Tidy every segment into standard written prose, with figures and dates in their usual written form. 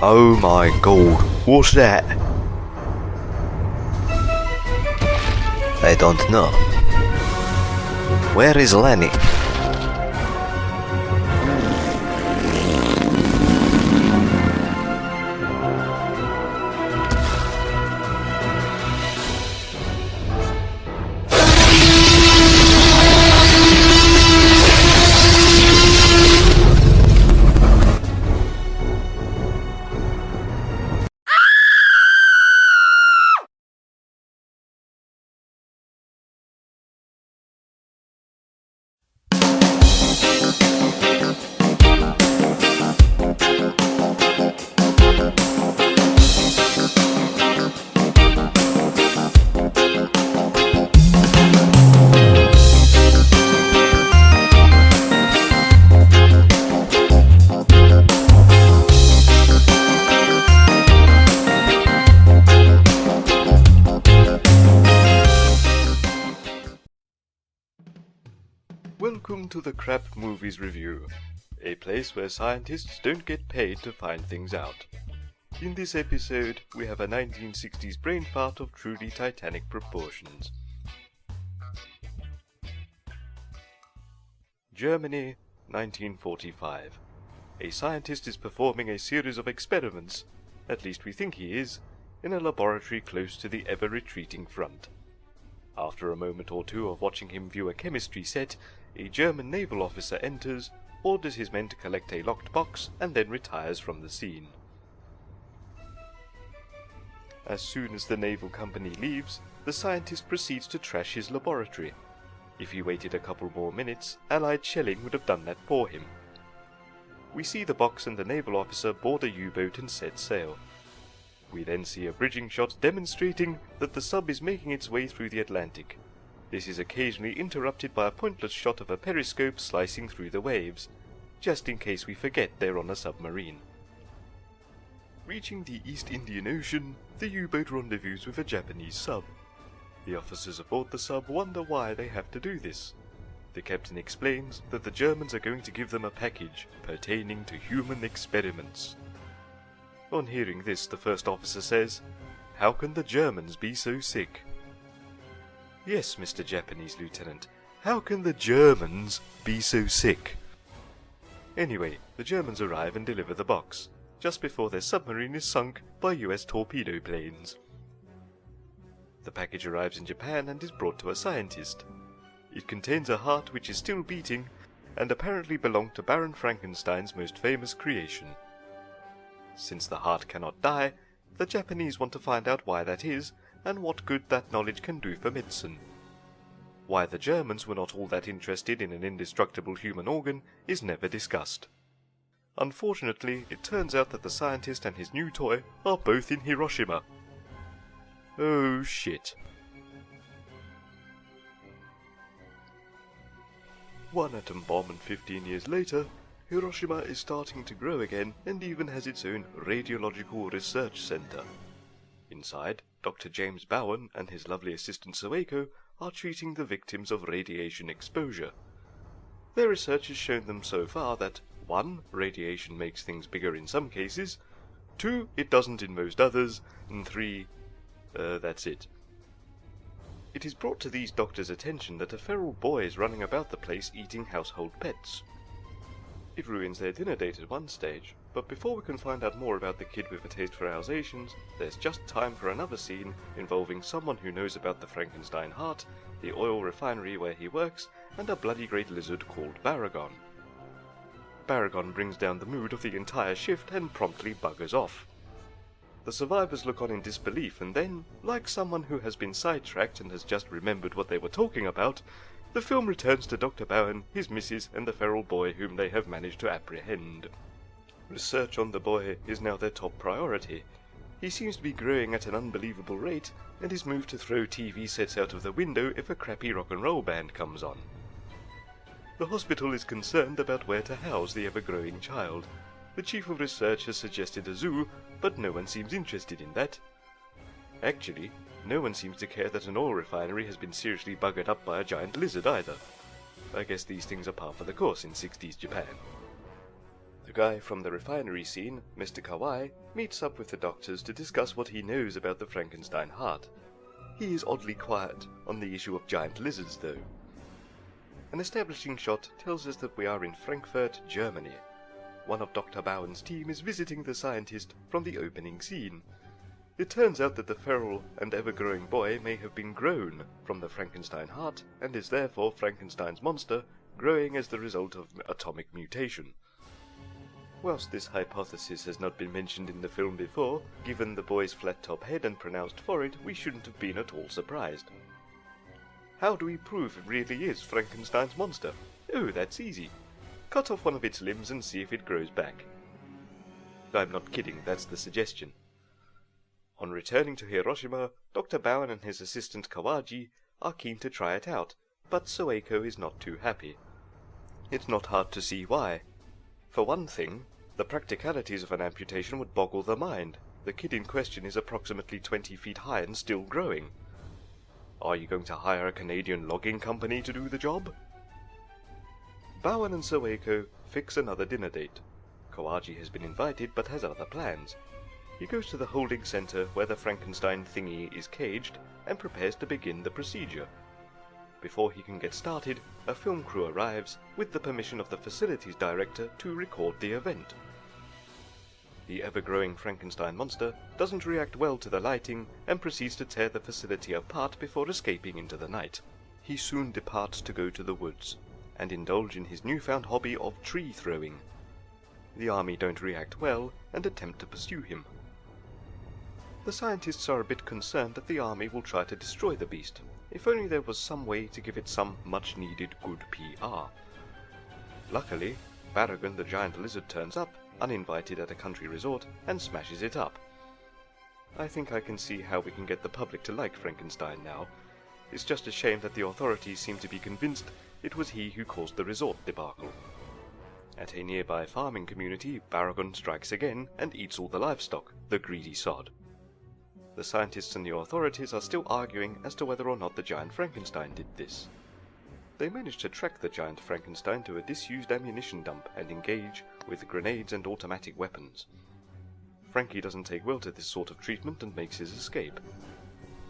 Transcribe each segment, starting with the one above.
Oh my god, what's that? I don't know. Where is Lenny? Welcome to the Crap Movies Review, a place where scientists don't get paid to find things out. In this episode, we have a 1960s brain fart of truly titanic proportions. Germany, 1945. A scientist is performing a series of experiments, at least we think he is, in a laboratory close to the ever-retreating front. After a moment or two of watching him view a chemistry set, a German naval officer enters, orders his men to collect a locked box, and then retires from the scene. As soon as the naval company leaves, the scientist proceeds to trash his laboratory. If he waited a couple more minutes, Allied shelling would have done that for him. We see the box and the naval officer board a U-boat and set sail. We then see a bridging shot demonstrating that the sub is making its way through the Atlantic. This is occasionally interrupted by a pointless shot of a periscope slicing through the waves, just in case we forget they're on a submarine. Reaching the East Indian Ocean, the U-boat rendezvous with a Japanese sub. The officers aboard the sub wonder why they have to do this. The captain explains that the Germans are going to give them a package pertaining to human experiments. On hearing this, the first officer says, "How can the Germans be so sick?" "Yes, Mr. Japanese Lieutenant, how can the Germans be so sick?" Anyway, the Germans arrive and deliver the box, just before their submarine is sunk by US torpedo planes. The package arrives in Japan and is brought to a scientist. It contains a heart which is still beating, and apparently belonged to Baron Frankenstein's most famous creation. Since the heart cannot die, the Japanese want to find out why that is, and what good that knowledge can do for medicine. Why the Germans were not all that interested in an indestructible human organ is never discussed. Unfortunately, it turns out that the scientist and his new toy are both in Hiroshima. Oh shit. One atom bomb and 15 years later, Hiroshima is starting to grow again and even has its own radiological research center. Inside, Dr. James Bowen and his lovely assistant Soeko are treating the victims of radiation exposure. Their research has shown them so far that 1. Radiation makes things bigger in some cases, 2. It doesn't in most others, and 3. That's it. It is brought to these doctors' attention that a feral boy is running about the place eating household pets. It ruins their dinner date at one stage, but before we can find out more about the kid with a taste for Alsatians, there's just time for another scene involving someone who knows about the Frankenstein heart, the oil refinery where he works, and a bloody great lizard called Baragon. Baragon brings down the mood of the entire shift and promptly buggers off. The survivors look on in disbelief and then, like someone who has been sidetracked and has just remembered what they were talking about, the film returns to Dr. Bowen, his missus, and the feral boy whom they have managed to apprehend. Research on the boy is now their top priority. He seems to be growing at an unbelievable rate, and is moved to throw TV sets out of the window if a crappy rock and roll band comes on. The hospital is concerned about where to house the ever-growing child. The chief of research has suggested a zoo, but no one seems interested in that. Actually, no one seems to care that an oil refinery has been seriously buggered up by a giant lizard either. I guess these things are par for the course in 60s Japan. The guy from the refinery scene, Mr. Kawai, meets up with the doctors to discuss what he knows about the Frankenstein heart. He is oddly quiet on the issue of giant lizards, though. An establishing shot tells us that we are in Frankfurt, Germany. One of Dr. Bowen's team is visiting the scientist from the opening scene. It turns out that the feral and ever-growing boy may have been grown from the Frankenstein heart, and is therefore Frankenstein's monster, growing as the result of atomic mutation. Whilst this hypothesis has not been mentioned in the film before, given the boy's flat-top head and pronounced forehead, we shouldn't have been at all surprised. How do we prove it really is Frankenstein's monster? Oh, that's easy. Cut off one of its limbs and see if it grows back. I'm not kidding, that's the suggestion. On returning to Hiroshima, Dr. Bowen and his assistant Kawaji are keen to try it out, but Soeko is not too happy. It's not hard to see why. For one thing, the practicalities of an amputation would boggle the mind. The kid in question is approximately 20 feet high and still growing. Are you going to hire a Canadian logging company to do the job? Bowen and Soeko fix another dinner date. Kawaji has been invited but has other plans. He goes to the holding center where the Frankenstein thingy is caged and prepares to begin the procedure. Before he can get started, a film crew arrives with the permission of the facilities director to record the event. The ever-growing Frankenstein monster doesn't react well to the lighting and proceeds to tear the facility apart before escaping into the night. He soon departs to go to the woods and indulge in his newfound hobby of tree throwing. The army don't react well and attempt to pursue him. The scientists are a bit concerned that the army will try to destroy the beast. If only there was some way to give it some much-needed good PR. Luckily, Baragon the giant lizard turns up, uninvited at a country resort, and smashes it up. I think I can see how we can get the public to like Frankenstein now. It's just a shame that the authorities seem to be convinced it was he who caused the resort debacle. At a nearby farming community, Baragon strikes again and eats all the livestock, the greedy sod. The scientists and the authorities are still arguing as to whether or not the giant Frankenstein did this. They manage to track the giant Frankenstein to a disused ammunition dump and engage with grenades and automatic weapons. Frankie doesn't take well to this sort of treatment and makes his escape.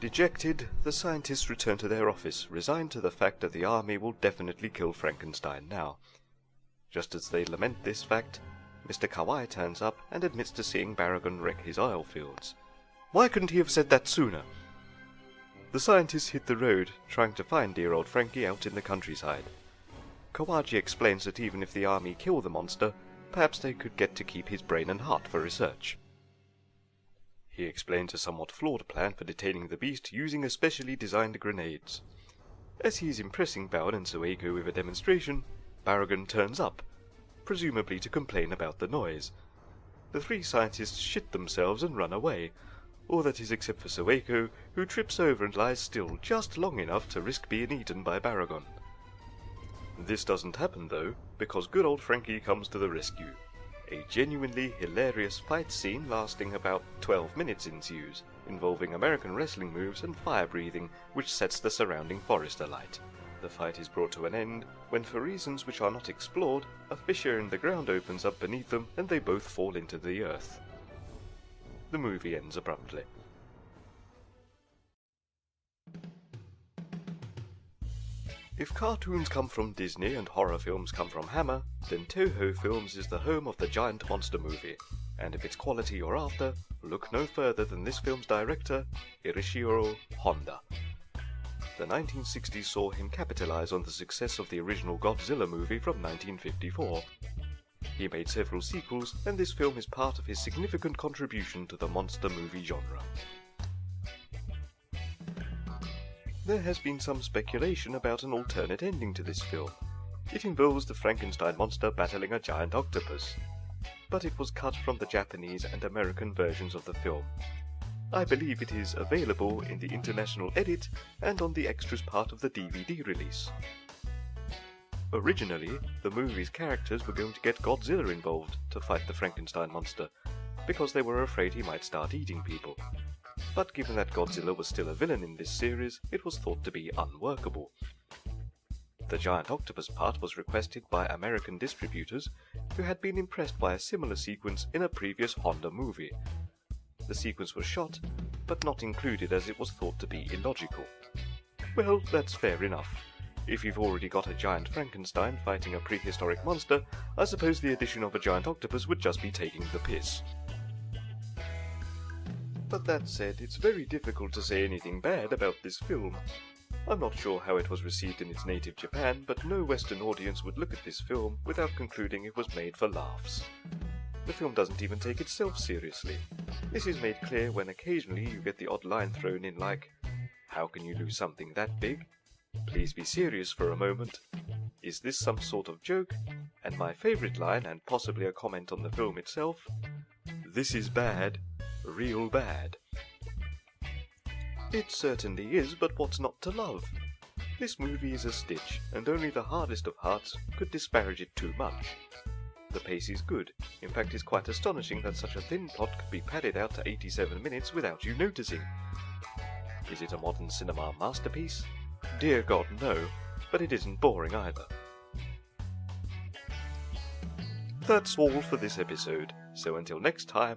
Dejected, the scientists return to their office, resigned to the fact that the army will definitely kill Frankenstein now. Just as they lament this fact, Mr. Kawai turns up and admits to seeing Baragon wreck his oil fields. Why couldn't he have said that sooner? The scientists hit the road, trying to find dear old Frankie out in the countryside. Kawaji explains that even if the army kill the monster, perhaps they could get to keep his brain and heart for research. He explains a somewhat flawed plan for detaining the beast using especially designed grenades. As he is impressing Bowen and Soeko with a demonstration, Baragon turns up, presumably to complain about the noise. The three scientists shit themselves and run away. All that is except for Soeko, who trips over and lies still just long enough to risk being eaten by Baragon. This doesn't happen though, because good old Frankie comes to the rescue. A genuinely hilarious fight scene lasting about 12 minutes ensues, involving American wrestling moves and fire breathing, which sets the surrounding forest alight. The fight is brought to an end when, for reasons which are not explored, a fissure in the ground opens up beneath them and they both fall into the earth. The movie ends abruptly. If cartoons come from Disney and horror films come from Hammer, then Toho Films is the home of the giant monster movie, and if it's quality you're after, look no further than this film's director, Ishiro Honda. The 1960s saw him capitalize on the success of the original Godzilla movie from 1954. He made several sequels, and this film is part of his significant contribution to the monster movie genre. There has been some speculation about an alternate ending to this film. It involves the Frankenstein monster battling a giant octopus, but it was cut from the Japanese and American versions of the film. I believe it is available in the international edit and on the extras part of the DVD release. Originally, the movie's characters were going to get Godzilla involved to fight the Frankenstein monster, because they were afraid he might start eating people. But given that Godzilla was still a villain in this series, it was thought to be unworkable. The giant octopus part was requested by American distributors who had been impressed by a similar sequence in a previous Honda movie. The sequence was shot, but not included as it was thought to be illogical. Well, that's fair enough. If you've already got a giant Frankenstein fighting a prehistoric monster, I suppose the addition of a giant octopus would just be taking the piss. But that said, it's very difficult to say anything bad about this film. I'm not sure how it was received in its native Japan, but no Western audience would look at this film without concluding it was made for laughs. The film doesn't even take itself seriously. This is made clear when occasionally you get the odd line thrown in like, "How can you lose something that big? Please be serious for a moment. Is this some sort of joke?" And my favourite line, and possibly a comment on the film itself, "This is bad, real bad." It certainly is, but what's not to love? This movie is a stitch, and only the hardest of hearts could disparage it too much. The pace is good. In fact, it's quite astonishing that such a thin plot could be padded out to 87 minutes without you noticing. Is it a modern cinema masterpiece? Dear God, no, but it isn't boring either. That's all for this episode, so until next time,